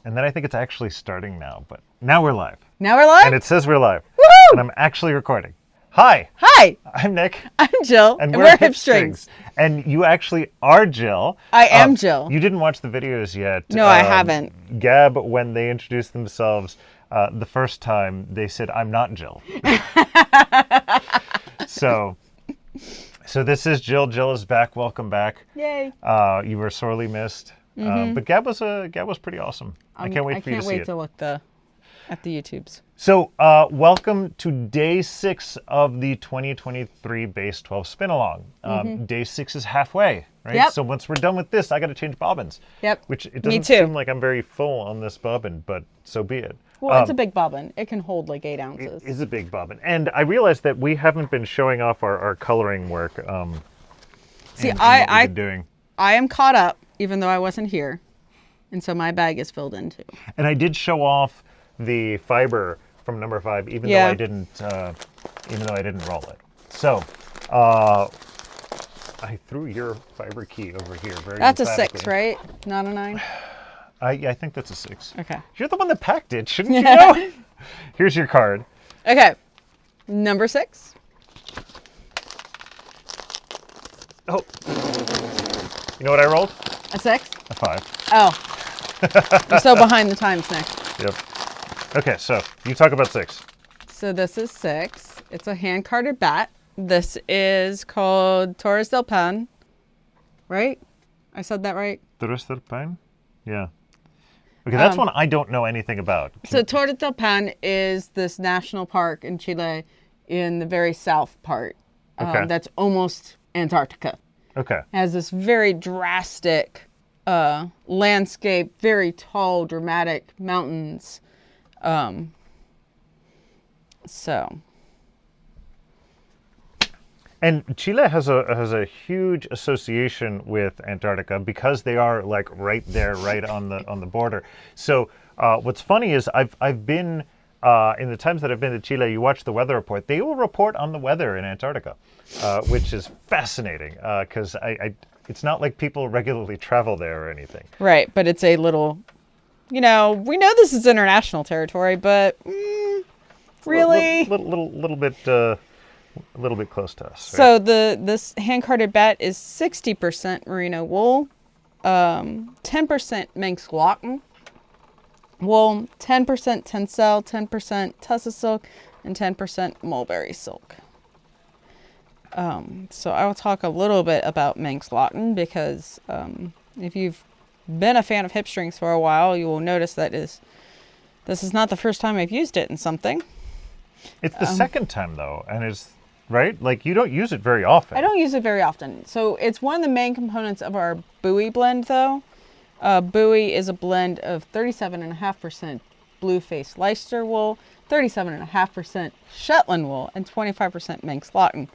And then I think it's actually starting now, but now we're live. Now we're live? And it says we're live. Woohoo! And I'm actually recording. Hi. Hi. I'm Nick. I'm Jill. And we're Hipstrings. And you actually are Jill. I am Jill. You didn't watch the videos yet. No, I haven't. Gab, when they introduced themselves the first time, they said, I'm not Jill. So this is Jill. Jill is back. Welcome back. Yay. You were sorely missed. But Gab was pretty awesome. I can't wait for you to see it. I can't wait to look at the YouTubes. So welcome to day 6 of the 2023 Base 12 Spinalong. Day 6 is halfway, right? Yep. So once we're done with this, I got to change bobbins. Yep. Which it Me doesn't too. seem like I'm very full on this bobbin, but so be it. Well, it's a big bobbin. It can hold like 8 ounces. It is a big bobbin. And I realized that we haven't been showing off our coloring work. See, and what we've been doing. I am caught up, even though I wasn't here. And so my bag is filled in too. And I did show off the fiber from number 5, even though I didn't roll it. So I threw your fiber key over here very That's a emphatically. 6, right? Not a 9? I think that's a 6. Okay. You're the one that packed it, shouldn't you know? Here's your card. Okay. Number 6. Oh. You know what I rolled? A 6? A 5. Oh. You're so behind the times, Nick. Yep. Okay, so you talk about 6. So this is 6. It's a hand-carded bat. This is called Torres del Pan. Right? I said that right? Torres del Pan? Yeah. Okay, that's one I don't know anything about. So Torres del Pan is this national park in Chile in the very south part. Okay. That's almost Antarctica. Okay. It has this very drastic landscape, very tall, dramatic mountains. And Chile has a huge association with Antarctica because they are like right there, right on the border. So what's funny is I've been in the times that I've been to Chile, you watch the weather report. They will report on the weather in Antarctica, which is fascinating because it's not like people regularly travel there or anything. Right, but it's a little, we know this is international territory, but really, A little bit close to us. Right? So this hand-carded bat is 60% merino wool, 10% Manx cotton wool, 10% tencel, 10% tussa silk, and 10% mulberry silk. So I will talk a little bit about Manx cotton because if you've been a fan of Hipstrings for a while, you will notice that this is not the first time I've used it in something. It's the second time though, and it's right. Like you don't use it very often. I don't use it very often. So it's one of the main components of our Bowie blend, though. Bowie is a blend of 37.5% blue-faced Leicester wool, 37.5% Shetland wool, and 25% Manx cotton.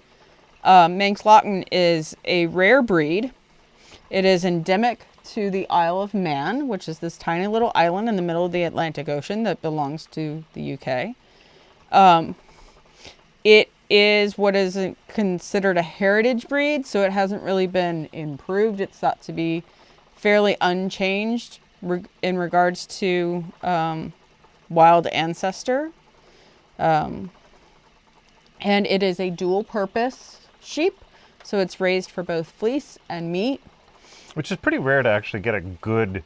Manx cotton is a rare breed. It is endemic to the Isle of Man, which is this tiny little island in the middle of the Atlantic Ocean that belongs to the UK. It is what is considered a heritage breed, so it hasn't really been improved. It's thought to be fairly unchanged in regards to wild ancestor. And it is a dual-purpose sheep, so it's raised for both fleece and meat. Which is pretty rare to actually get a good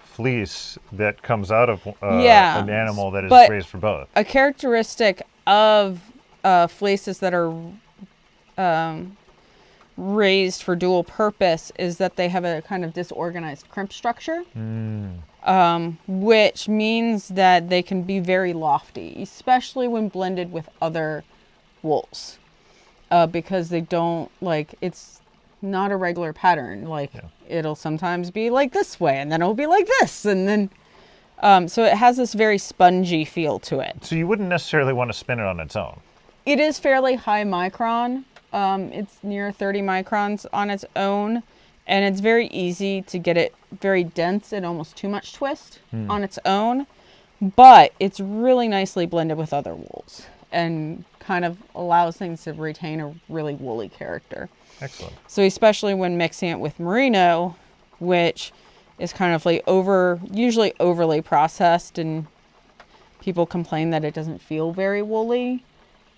fleece that comes out of an animal that is raised for both. A characteristic of fleeces that are raised for dual purpose is that they have a kind of disorganized crimp structure, which means that they can be very lofty, especially when blended with other wools, because they don't it's not a regular pattern. It'll sometimes be like this way, and then it'll be like this, and then so it has this very spongy feel to it. So you wouldn't necessarily want to spin it on its own. It is fairly high micron. It's near 30 microns on its own, and it's very easy to get it very dense and almost too much twist on its own, but it's really nicely blended with other wools and kind of allows things to retain a really woolly character. Excellent. So especially when mixing it with merino, which is kind of like usually overly processed, and people complain that it doesn't feel very woolly.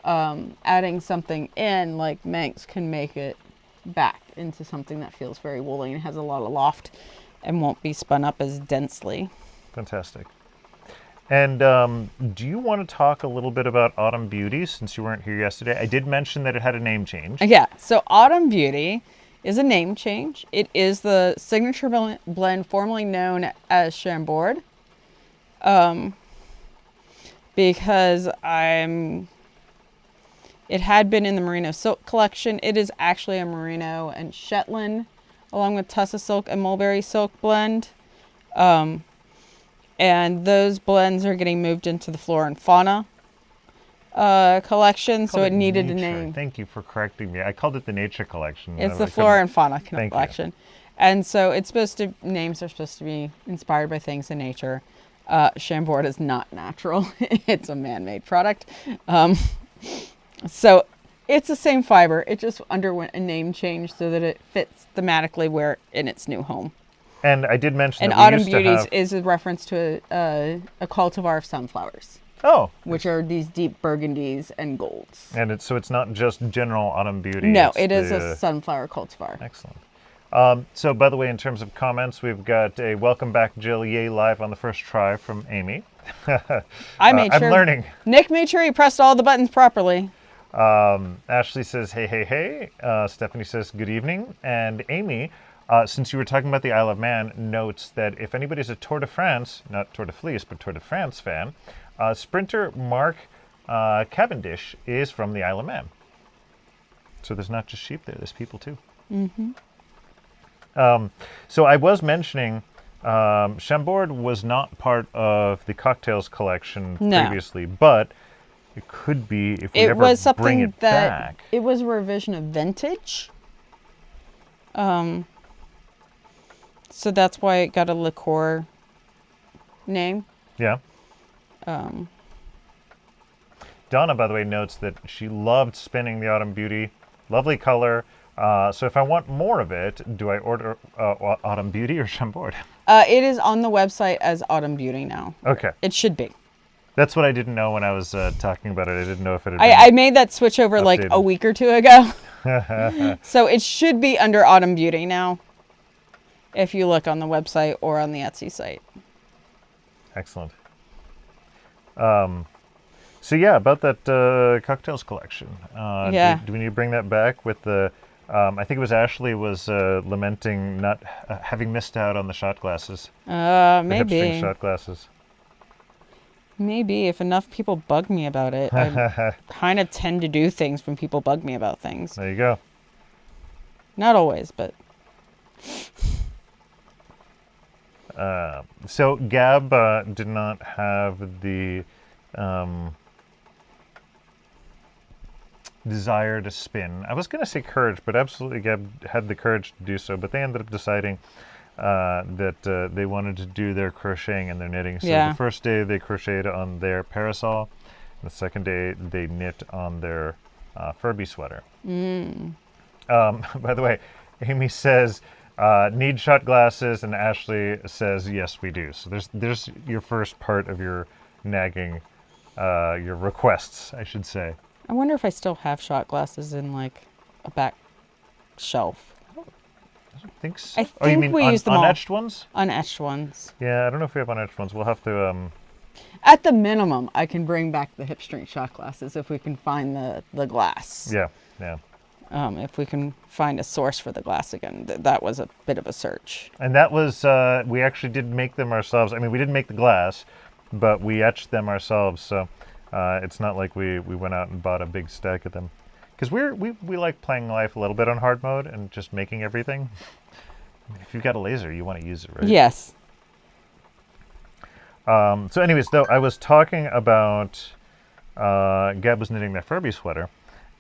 Adding something in like Manx can make it back into something that feels very woolly and has a lot of loft and won't be spun up as densely. Fantastic. And do you want to talk a little bit about Autumn Beauty since you weren't here yesterday? I did mention that it had a name change. Yeah, so Autumn Beauty is a name change. It is the signature blend formerly known as Chambord. Because it had been in the Merino Silk collection. It is actually a Merino and Shetland, along with Tussa Silk and Mulberry Silk blend. And those blends are getting moved into the Flora and Fauna collection, so it needed Nature. a name. Thank you for correcting me. I called it the Nature collection. It's the Flora and Fauna collection. You. And so names are supposed to be inspired by things in nature. Chambord is not natural. It's a man-made product. So it's the same fiber. It just underwent a name change so that it fits thematically where in its new home. And I did mention and that we Autumn used to Beauties have... is a reference to a cultivar of sunflowers. Oh. Which are these deep burgundies and golds. And it's not just general Autumn Beauty. No, it is a sunflower cultivar. Excellent. So, by the way, in terms of comments, we've got a welcome back, Jill, yay live on the first try from Amy. I'm learning. Nick made sure he pressed all the buttons properly. Ashley says, hey. Stephanie says, good evening. And Amy, since you were talking about the Isle of Man, notes that if anybody's a Tour de France, not Tour de Fleece, but Tour de France fan, sprinter Mark Cavendish is from the Isle of Man. So there's not just sheep there, there's people too. Mm-hmm. So I was mentioning Chambord was not part of the cocktails collection previously, but it could be if we ever bring it back. It was a revision of vintage. So that's why it got a liqueur name. Yeah. Donna, by the way, notes that she loved spinning the Autumn Beauty. Lovely color. So if I want more of it, do I order Autumn Beauty or Chambord? It is on the website as Autumn Beauty now. Okay. It should be. That's what I didn't know when I was talking about it. I didn't know if it had I made that switch over like a week or two ago. So it should be under Autumn Beauty now, if you look on the website or on the Etsy site. Excellent. So yeah, about that cocktails collection. Yeah. Do we need to bring that back with the... I think it was Ashley was lamenting not having missed out on the shot glasses. Maybe. The Hipstrings shot glasses. Maybe if enough people bug me about it. I kind of tend to do things when people bug me about things. There you go. Not always, but... So Gab did not have the desire to spin. I was going to say courage, but absolutely Gab had the courage to do so. But they ended up deciding that they wanted to do their crocheting and their knitting. So the first day they crocheted on their parasol. The second day they knit on their Furby sweater. By the way, Amy says... need shot glasses, and Ashley says yes, we do. So there's your first part of your nagging, your requests, I should say. I wonder if I still have shot glasses in like a back shelf. I don't think so. I think you mean we use them unetched ones? Unetched ones. Yeah, I don't know if we have unetched ones. We'll have to. At the minimum, I can bring back the Hipstring shot glasses if we can find the glass. Yeah. If we can find a source for the glass again. That was a bit of a search. And that was, we actually did make them ourselves. I mean, we didn't make the glass, but we etched them ourselves. So it's not like we went out and bought a big stack of them. Because we like playing life a little bit on hard mode and just making everything. I mean, if you've got a laser, you want to use it, right? Yes. So anyways, though, I was talking about Gab was knitting their Furby sweater.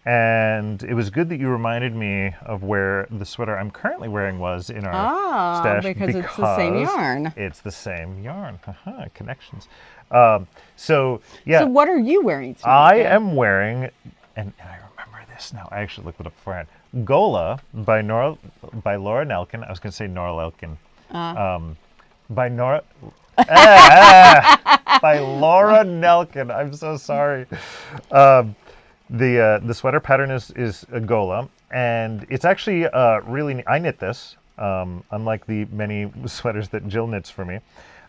And it was good that you reminded me of where the sweater I'm currently wearing was in our stash. Because it's the same yarn. It's the same yarn. Connections. So, yeah. So what are you wearing today? I am wearing, and I remember this now. I actually looked it up beforehand. Gola by Laura Nelkin. I was going to say Nora Lelkin. By Nora. By Laura Nelkin. I'm so sorry. The sweater pattern is a Gola, and it's actually really. I knit this, unlike the many sweaters that Jill knits for me.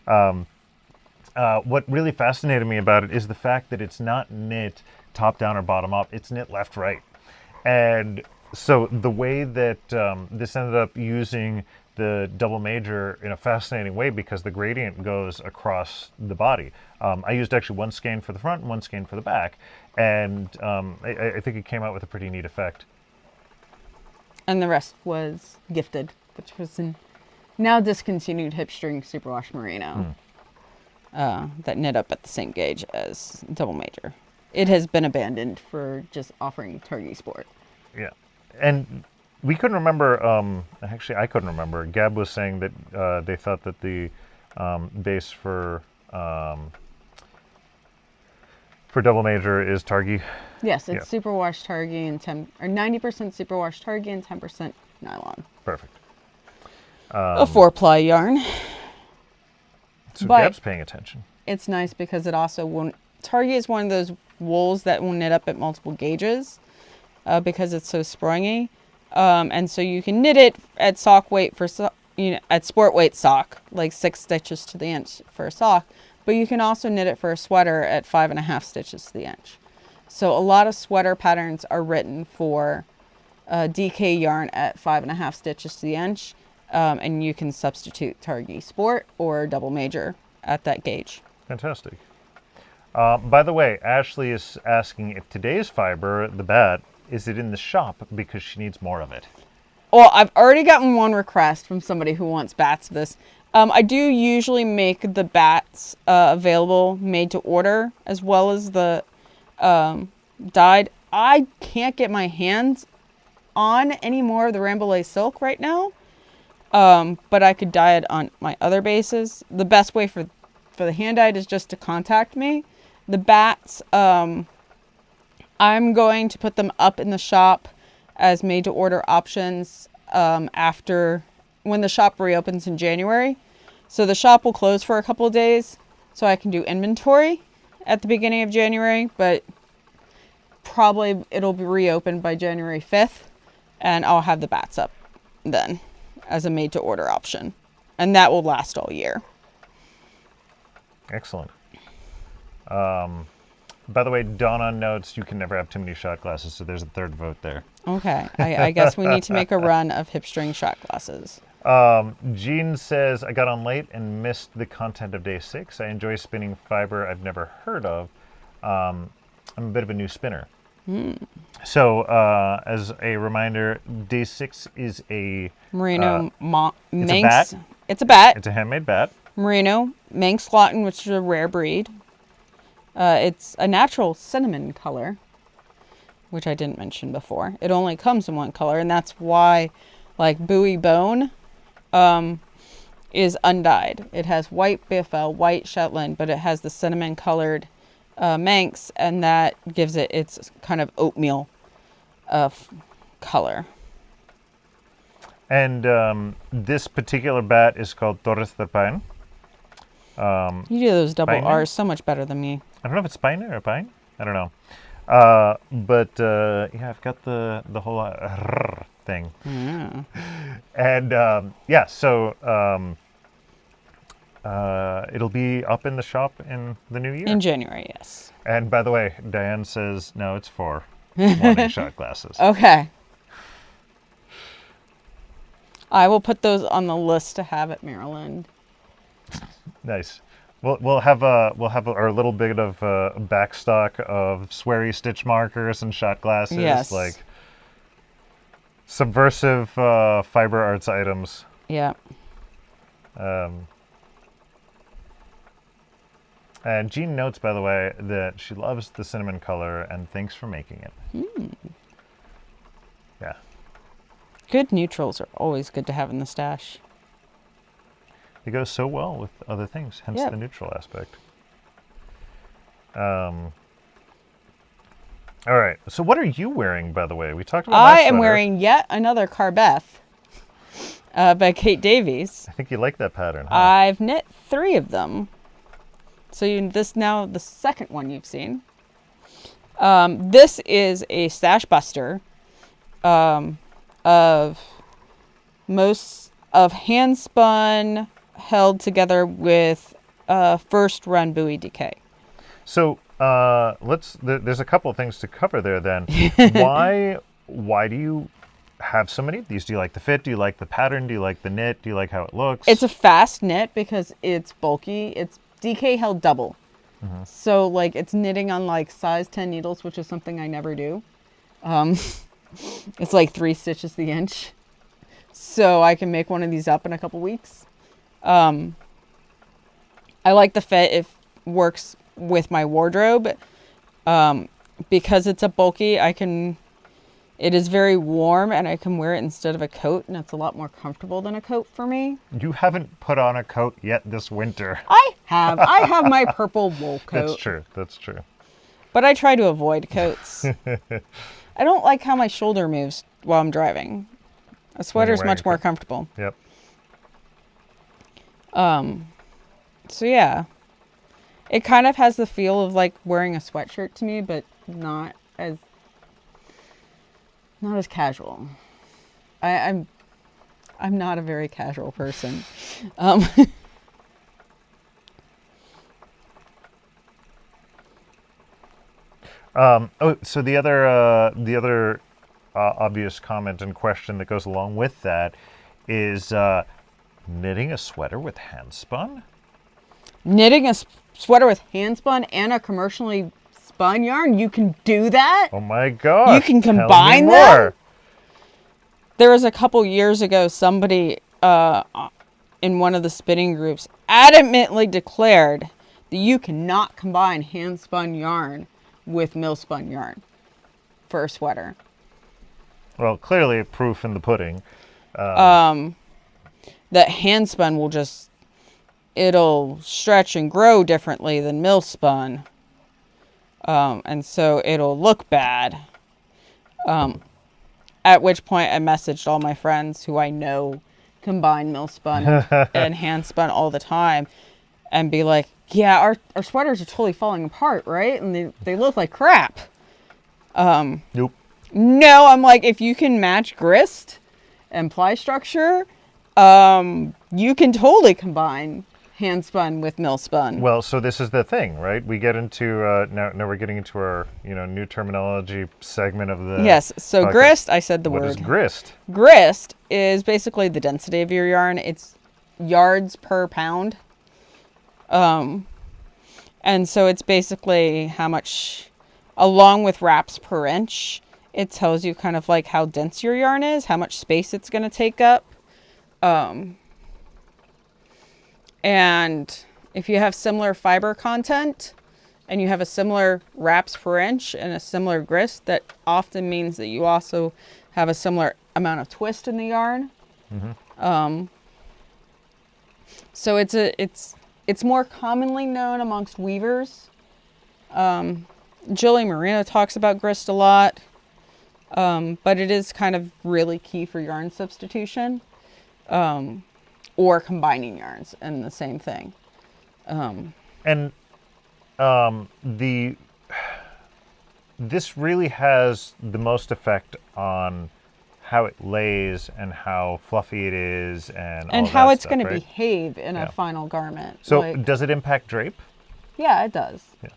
What really fascinated me about it is the fact that it's not knit top down or bottom up. It's knit left right, and so the way that this ended up using the double major in a fascinating way because the gradient goes across the body. I used actually one skein for the front and one skein for the back, and I think it came out with a pretty neat effect. And the rest was gifted, which was an now discontinued Hipstring Superwash Merino that knit up at the same gauge as double major. It has been abandoned for just offering Targi Sport. Yeah, and we couldn't remember. Actually, I couldn't remember. Gab was saying that they thought that the base for double major is Targi. Yes, it's Yeah. superwash Targi and 90% superwash Targi and 10% nylon. Perfect. A 4-ply yarn. So But- Gab's paying attention. It's nice because it also won't. Targi is one of those wools that will knit up at multiple gauges because it's so springy. And so you can knit it at sock weight for at sport weight sock, like 6 stitches to the inch for a sock, but you can also knit it for a sweater at 5.5 stitches to the inch. So a lot of sweater patterns are written for DK yarn at 5.5 stitches to the inch, and you can substitute Targi Sport or double major at that gauge. Fantastic. By the way, Ashley is asking if today's fiber, the bat, is it in the shop because she needs more of it? Well, I've already gotten one request from somebody who wants bats of this. I do usually make the bats available made to order as well as the dyed. I can't get my hands on any more of the Rambouillet silk right now, but I could dye it on my other bases. The best way for the hand dyed is just to contact me. The bats, I'm going to put them up in the shop as made to order options after when the shop reopens in January. So the shop will close for a couple of days so I can do inventory at the beginning of January, but probably it'll be reopened by January 5th and I'll have the bats up then as a made to order option. And that will last all year. Excellent. By the way, Donna notes you can never have too many shot glasses, so there's a third vote there. Okay, I guess we need to make a run of hipstring shot glasses. Jean says, I got on late and missed the content of day 6. I enjoy spinning fiber I've never heard of. I'm a bit of a new spinner. So, as a reminder, day 6 is a Merino Manx. it's a bat. It's a bat. It's a handmade bat. Merino Manx Lawton, which is a rare breed. It's a natural cinnamon color, which I didn't mention before. It only comes in one color, and that's why, like, Bowie Bone is undyed. It has white BFL, white Shetland, but it has the cinnamon colored Manx, and that gives it its kind of oatmeal color. And this particular bat is called Torres del Paine. You do those double Paine? R's so much better than me. I don't know if it's Paine or Pine. I don't know. But yeah, I've got the whole thing. Yeah. And yeah, so it'll be up in the shop in the new year. In January, yes. And by the way, Diane says, no, it's 4 morning shot glasses. Okay. I will put those on the list to have at Maryland. Nice. We'll have our little bit of backstock of sweary stitch markers and shot glasses, Yes. like subversive fiber arts items. Yeah. And Jean notes, by the way, that she loves the cinnamon color and thanks for making it. Yeah. Good neutrals are always good to have in the stash. It goes so well with other things, hence Yep. the neutral aspect. All right. So what are you wearing, by the way? We talked about my I am sweater. wearing yet another Carbeth. by Kate Davies. I think you like that pattern, huh? I've knit 3 of them. So this now the second one you've seen. This is a stash buster of hand spun held together with first run buoy decay. So there's a couple of things to cover there then. Why do you have so many of these? Do you like the fit? Do you like the pattern? Do you like the knit? Do you like how it looks? It's a fast knit because it's bulky. It's DK held double. Mm-hmm. So like it's knitting on like size 10 needles, which is something I never do. It's like 3 stitches the inch. So I can make one of these up in a couple weeks. I like the fit. It works with my wardrobe. Because it's a bulky, it is very warm and I can wear it instead of a coat, and it's a lot more comfortable than a coat for me. You haven't put on a coat yet this winter. I have my purple wool coat. That's true. But I try to avoid coats. I don't like how my shoulder moves while I'm driving. A sweater is much more comfortable. Yep. So yeah. It kind of has the feel of like wearing a sweatshirt to me, but not as casual. I'm not a very casual person. So the other obvious comment and question that goes along with that is knitting a sweater with hand spun? Knitting a sweater with hand spun and a commercially spun yarn, you can do that? Oh my gosh. You can combine them? There was a couple years ago, somebody in one of the spinning groups adamantly declared that you cannot combine hand spun yarn with mill spun yarn for a sweater. Well, clearly proof in the pudding. That hand spun it'll stretch and grow differently than mill spun. And so it'll look bad. At which point I messaged all my friends who I know combine mill spun and hand spun all the time and be like, yeah, our sweaters are totally falling apart, right? And they look like crap. Nope. No, I'm like, if you can match grist and ply structure, you can totally combine hand spun with mill spun. Well, so this is the thing, right? We get into now we're getting into our new terminology segment of the yes. So podcast. Grist, I said the word. What is grist? Grist is basically the density of your yarn. It's yards per pound. And so it's basically how much, along with wraps per inch, it tells you kind of like how dense your yarn is, how much space it's going to take up. And if you have similar fiber content and you have a similar wraps per inch and a similar grist, that often means that you also have a similar amount of twist in the yarn. Mm-hmm. So it's more commonly known amongst weavers. Julie Marino talks about grist a lot, but it is kind of really key for yarn substitution. Or combining yarns and the same thing. This really has the most effect on how it lays and how fluffy it is and how it's going to behave in a final garment. So does it impact drape? Yeah, it does. Yeah.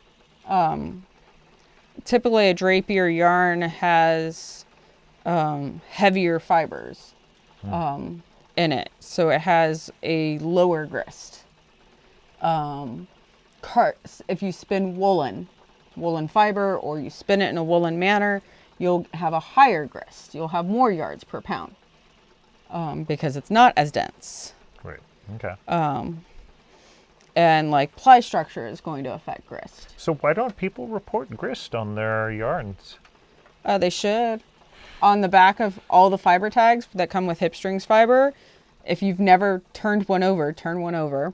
Typically a drapier yarn has heavier fibers. In it, so it has a lower grist. If you spin woolen fiber, or you spin it in a woolen manner, you'll have a higher grist. You'll have more yards per pound because it's not as dense. Right. Okay. And like ply structure is going to affect grist. So why don't people report grist on their yarns? They should. On the back of all the fiber tags that come with Hipstrings fiber, if you've never turned one over, turn one over.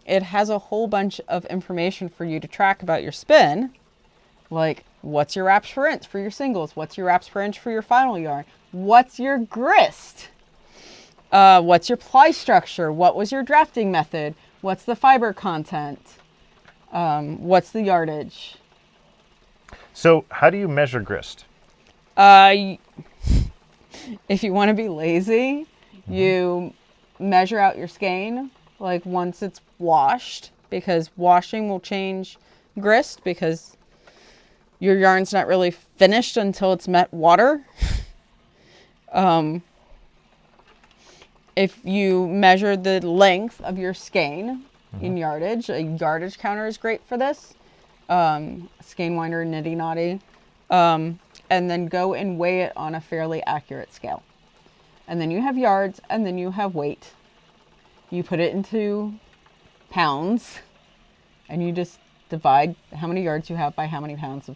It has a whole bunch of information for you to track about your spin. Like, what's your wraps per inch for your singles? What's your wraps per inch for your final yarn? What's your grist? What's your ply structure? What was your drafting method? What's the fiber content? What's the yardage? So how do you measure grist? If you want to be lazy, you measure out your skein like once it's washed, because washing will change grist because your yarn's not really finished until it's met water. If you measure the length of your skein in yardage, a yardage counter is great for this. Skein winder, nitty knotty. And then go and weigh it on a fairly accurate scale. And then you have yards, and then you have weight. You put it into pounds, and you just divide how many yards you have by how many pounds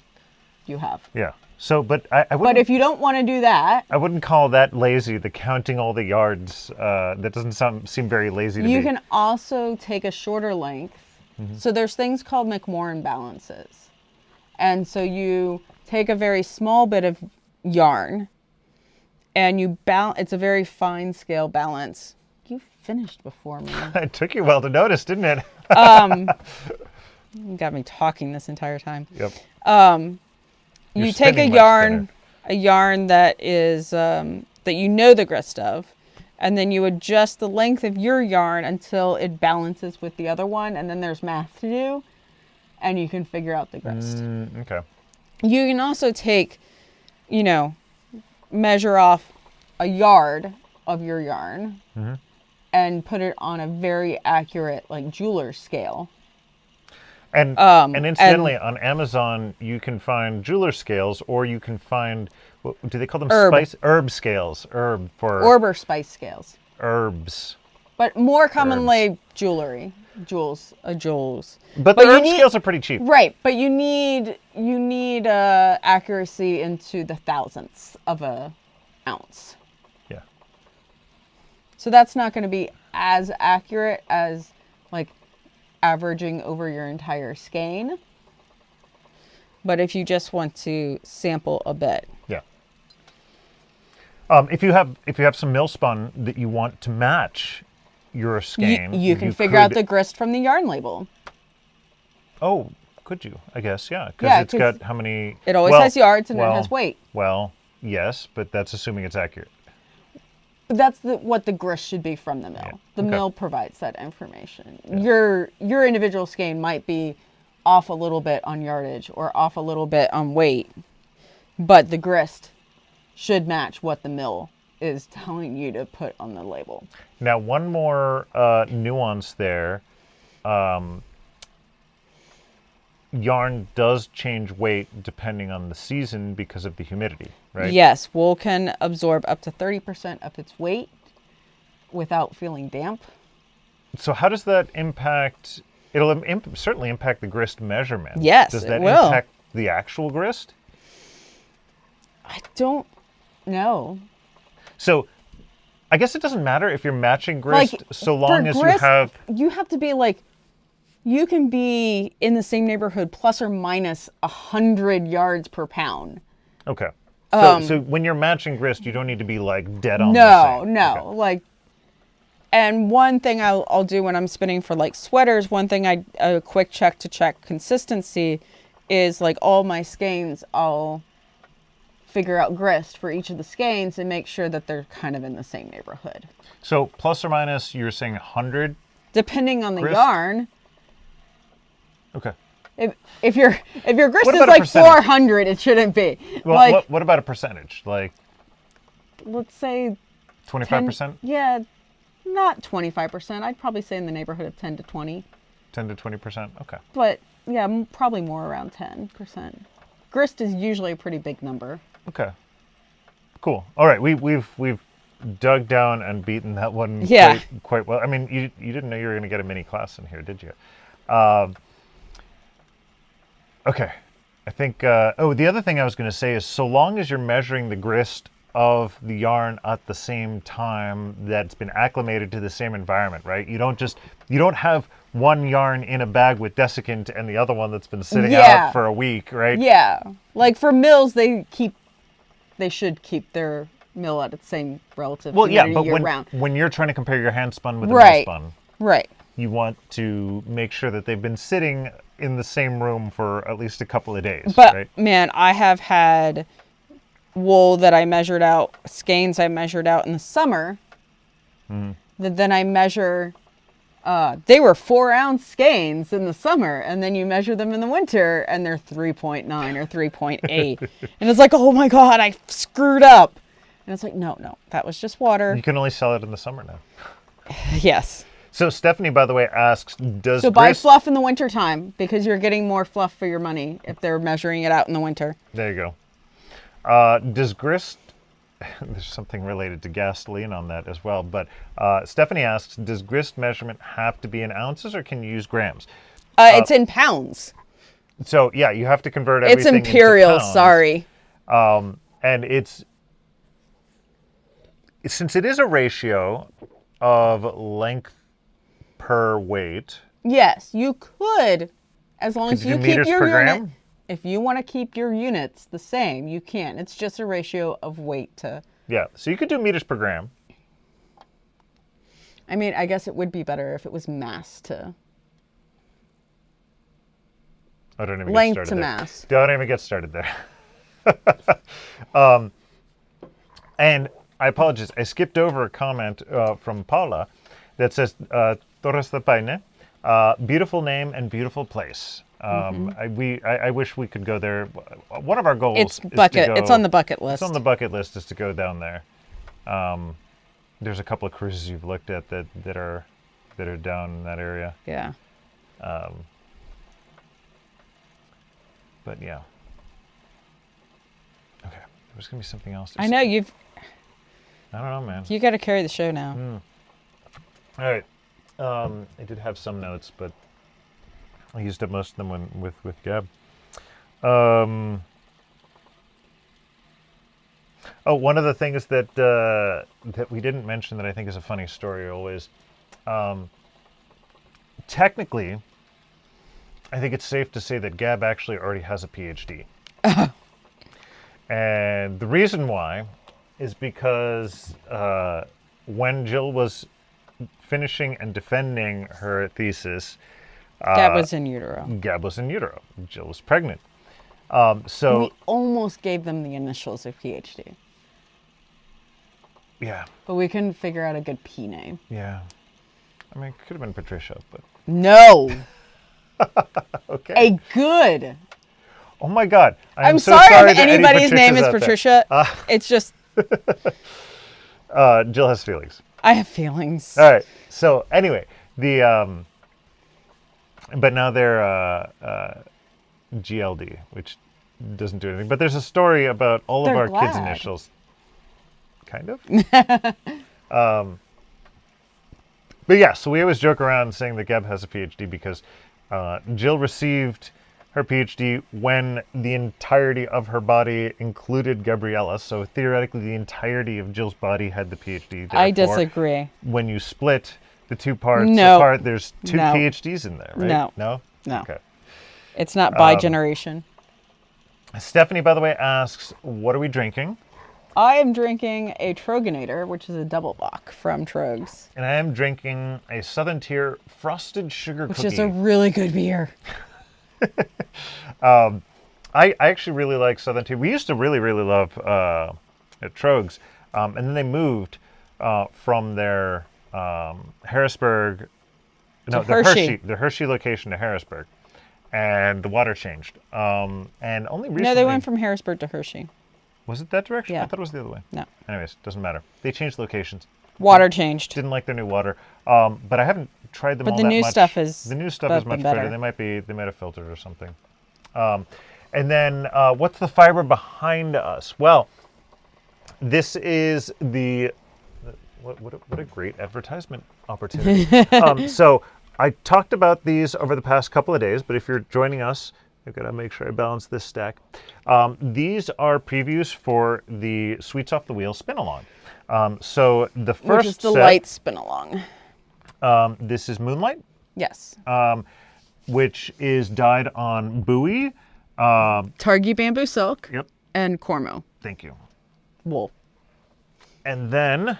you have. Yeah. So, but I wouldn't. But if you don't want to do that, I wouldn't call that lazy. The counting all the yards. That doesn't seem very lazy to me. you can also take a shorter length. So there's things called McMorran balances, and so you take a very small bit of yarn, and you balance. It's a very fine scale balance. You finished before me. It took you a while to notice, didn't it? You got me talking this entire time. Yep. You You're take spinning much a yarn that is that you know the grist of, and then you adjust the length of your yarn until it balances with the other one, and then there's math to do, and you can figure out the grist. Okay. You can also take, measure off a yard of your yarn and put it on a very accurate, like, jeweler's scale. And incidentally, on Amazon, you can find jeweler scales, or you can find, what do they call them? Herb scales. Orb or spice scales. Herbs. But more commonly, jewelry. Jewels. But the herb scales are pretty cheap. Right, but you need accuracy into the thousandths of an ounce. Yeah. So that's not going to be as accurate as, like, averaging over your entire skein. But if you just want to sample a bit. Yeah. If you have some mill spun that you want to match your skein, you can figure out the grist from the yarn label. Oh, could you? I guess, yeah. Because it's got how many... It always has yards and it has weight. Well, yes, but that's assuming it's accurate. That's what the grist should be from the mill. Yeah. The mill provides that information. Yeah. Your individual skein might be off a little bit on yardage or off a little bit on weight, but the grist should match what the mill is telling you to put on the label. Now, one more nuance there. Yarn does change weight depending on the season because of the humidity, right? Yes, wool can absorb up to 30% of its weight without feeling damp. So how does that impact? It'll certainly impact the grist measurement. Yes, does that it will. impact the actual grist? I don't know. So I guess it doesn't matter if you're matching grist, Like, so long as grist, you have... You have to be like... You can be in the same neighborhood plus or minus 100 yards per pound. Okay. So when you're matching grist, you don't need to be like dead on the same. No. Okay. Like, and one thing I'll do when I'm spinning for like sweaters, a quick check to check consistency is like all my skeins, I'll figure out grist for each of the skeins and make sure that they're kind of in the same neighborhood. So plus or minus, you're saying 100? Depending on the grist? Yarn. Okay. If your grist is about a like percentage? 400, it shouldn't be. Well, like, what about a percentage? Like let's say 25%? Yeah, not 25%. I'd probably say in the neighborhood of 10 to 20. 10 to 20%? Okay. But yeah, probably more around 10%. Grist is usually a pretty big number. Okay. Cool. All right, we've dug down and beaten that one quite well. I mean, you didn't know you were going to get a mini class in here, did you? Okay. I think, the other thing I was going to say is so long as you're measuring the grist of the yarn at the same time that's been acclimated to the same environment, right? You don't have one yarn in a bag with desiccant and the other one that's been sitting out for a week, right? Yeah. Like for mills, they should keep their mill at its same relative Well, yeah, humidity but year round. when you're trying to compare your hand spun with a Right. mill spun, Right. you want to make sure that they've been sitting in the same room for at least a couple of days, But right? man, I have had wool that I measured out, skeins I measured out in the summer. That then I measure. They were 4-ounce skeins in the summer, and then you measure them in the winter, and they're 3.9 or 3.8, and it's like, oh my god, I screwed up. And it's like, no, that was just water. You can only sell it in the summer now. Yes. So Stephanie, by the way, asks, does So buy grist... fluff in the winter time because you're getting more fluff for your money if they're measuring it out in the winter. There you go. Does grist... There's something related to gasoline on that as well, but Stephanie asks, does grist measurement have to be in ounces or can you use grams? It's in pounds. So, yeah, you have to convert It's everything into imperial, pounds. sorry. And since it is a ratio of length per weight. Yes, you could, as long as Could you you do keep meters your per unit. gram? If you want to keep your units the same, you can. It's just a ratio of weight to. Yeah, so you could do meters per gram. I mean, I guess it would be better if it was mass to. I don't even Length get started to there. mass. Don't even get started there. And I apologize. I skipped over a comment from Paula that says, Torres de Paine, beautiful name and beautiful place. I wish we could go there. One of our goals It's is to bucket. go, It's on the bucket list. It's on the bucket list is to go down there. There's a couple of cruises you've looked at that are down in that area. Yeah. But yeah. Okay. There's gonna be something else. I know I don't know, man. You got to carry the show now. All right. I did have some notes, but I used up most of them with Gab. One of the things that we didn't mention that I think is a funny story always. Technically, I think it's safe to say that Gab actually already has a PhD. And the reason why is because when Jill was finishing and defending her thesis, Gab was in utero. Gab was in utero. Jill was pregnant. So We almost gave them the initials of PhD, yeah, but we couldn't figure out a good P name. yeah. I mean, it could have been Patricia, but No. okay. A good. Oh my God! I'm so sorry if to any anybody's name is Patricias out Patricia. It's just, there. Jill has feelings. I have feelings. All right. So anyway, the but now they're GLD, which doesn't do anything. But there's a story about all They're of our kids' glad. initials. Kind of. But yeah, so we always joke around saying that Gab has a PhD because Jill received her PhD when the entirety of her body included Gabriella. So theoretically, the entirety of Jill's body had the PhD. I Therefore, disagree. when you split the two parts No. apart, there's two No. PhDs in there, right? No. No? No. Okay. It's not by generation. Stephanie, by the way, asks, what are we drinking? I am drinking a Troganator, which is a double bock from Trogs, And I am drinking a Southern Tier Frosted Sugar which Cookie. is a really good beer. I actually really like Southern Tier. We used to really, really love at Trogs. And then they moved from their Harrisburg... No, To Hershey. The Hershey location to Harrisburg. And the water changed. And only recently... No, they went from Harrisburg to Hershey. Was it that direction? Yeah. I thought it was the other way. No. Anyways, doesn't matter. They changed locations. Water changed. Didn't like their new water. But I haven't tried them But all the that new much. stuff is The new stuff both is much been better. better. They might have filtered or something. And then what's the fiber behind us? Well, this is the what a great advertisement opportunity. So I talked about these over the past couple of days, but if you're joining us, I've got to make sure I balance this stack. These are previews for the Sweets Off the Wheel spin-along. So the first Which is the set, light spin along. this is Moonlight, Yes. which is dyed on buoy. Targi bamboo silk Yep, and Cormo thank you. wool. And then, let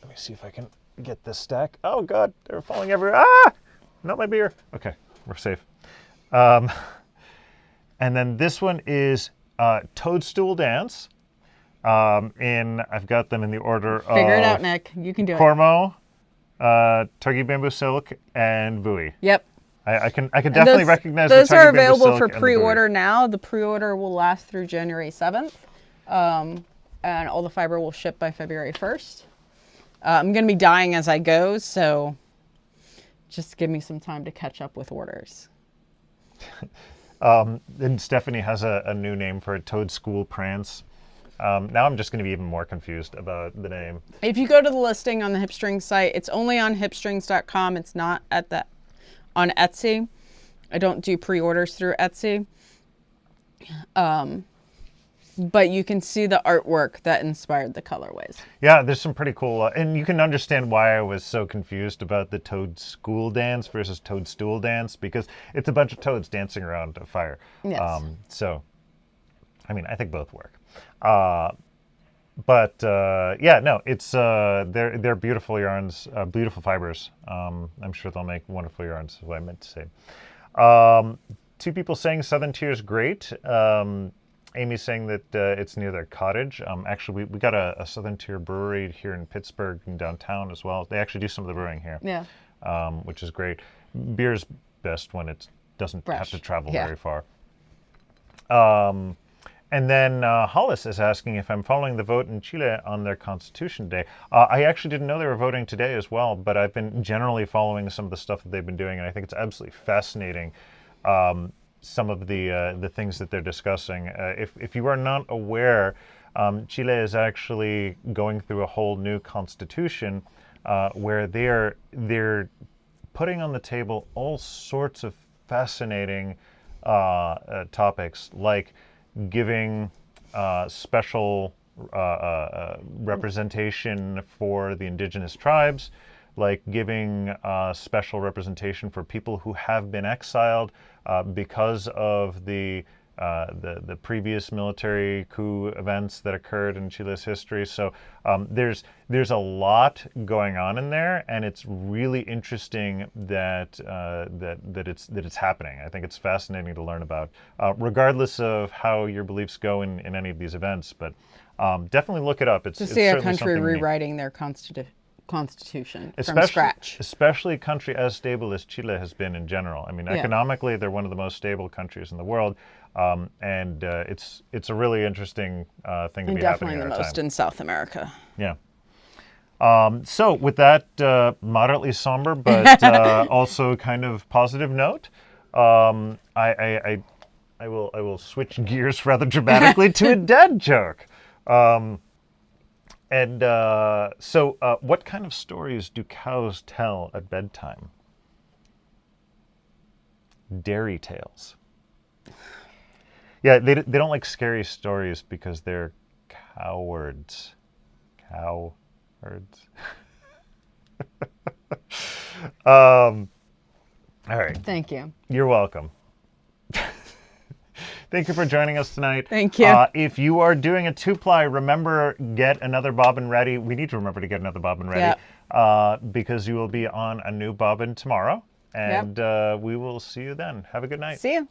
me see if I can get this stack. Oh God, they're falling everywhere. Ah, not my beer. Okay, we're safe. And then this one is Toadstool Dance. I've got them in the order of Figure it out, Nick. You can do it. Cormo, Turkey Bamboo Silk, and Bowie. Yep. I can definitely recognize those the are Turkey Bamboo available Silk for and the pre-order Bowie. now. The pre-order will last through January 7th, and all the fiber will ship by February 1st. I'm going to be dying as I go, so just give me some time to catch up with orders. And Stephanie has a new name for it, Toadstool Prance. Now I'm just going to be even more confused about the name. If you go to the listing on the Hipstrings site, it's only on hipstrings.com. It's not on Etsy. I don't do pre-orders through Etsy. But you can see the artwork that inspired the colorways. Yeah, there's some pretty cool, and you can understand why I was so confused about the Toadstool Dance versus Toadstool Dance, because it's a bunch of toads dancing around a fire. Yes. So, I mean, I think both work. But yeah, no, it's they're beautiful yarns, beautiful fibers. I'm sure they'll make wonderful yarns, is what I meant to say. Two people saying Southern Tier is great. Amy's saying that it's near their cottage. Actually, we got a Southern Tier brewery here in Pittsburgh, in downtown as well. They actually do some of the brewing here, which is great. Beer's best when it doesn't have to travel very far. And then Hollis is asking if I'm following the vote in Chile on their Constitution Day. I actually didn't know they were voting today as well, but I've been generally following some of the stuff that they've been doing, and I think it's absolutely fascinating. Some of the things that they're discussing. If you are not aware, Chile is actually going through a whole new constitution where they're putting on the table all sorts of fascinating topics, like giving special representation for the indigenous tribes, like giving special representation for people who have been exiled because of the previous military coup events that occurred in Chile's history. So there's a lot going on in there, and it's really interesting that it's happening. I think it's fascinating to learn about, regardless of how your beliefs go in any of these events. But definitely look it up. It's see a country rewriting their constitution from scratch. Especially a country as stable as Chile has been in general. I mean, economically, they're one of the most stable countries in the world, and it's a really interesting thing to be happening at our time. Definitely the most in South America. Yeah. So with that moderately somber but also kind of positive note, I will switch gears rather dramatically to a dad joke. So what kind of stories do cows tell at bedtime? Dairy tales. Yeah, they don't like scary stories because they're cowards. Cowards. All right. Thank you. You're welcome. Thank you for joining us tonight. Thank you. If you are doing a two-ply, remember, get another bobbin ready. We need to remember to get another bobbin ready because you will be on a new bobbin tomorrow. And we will see you then. Have a good night. See you.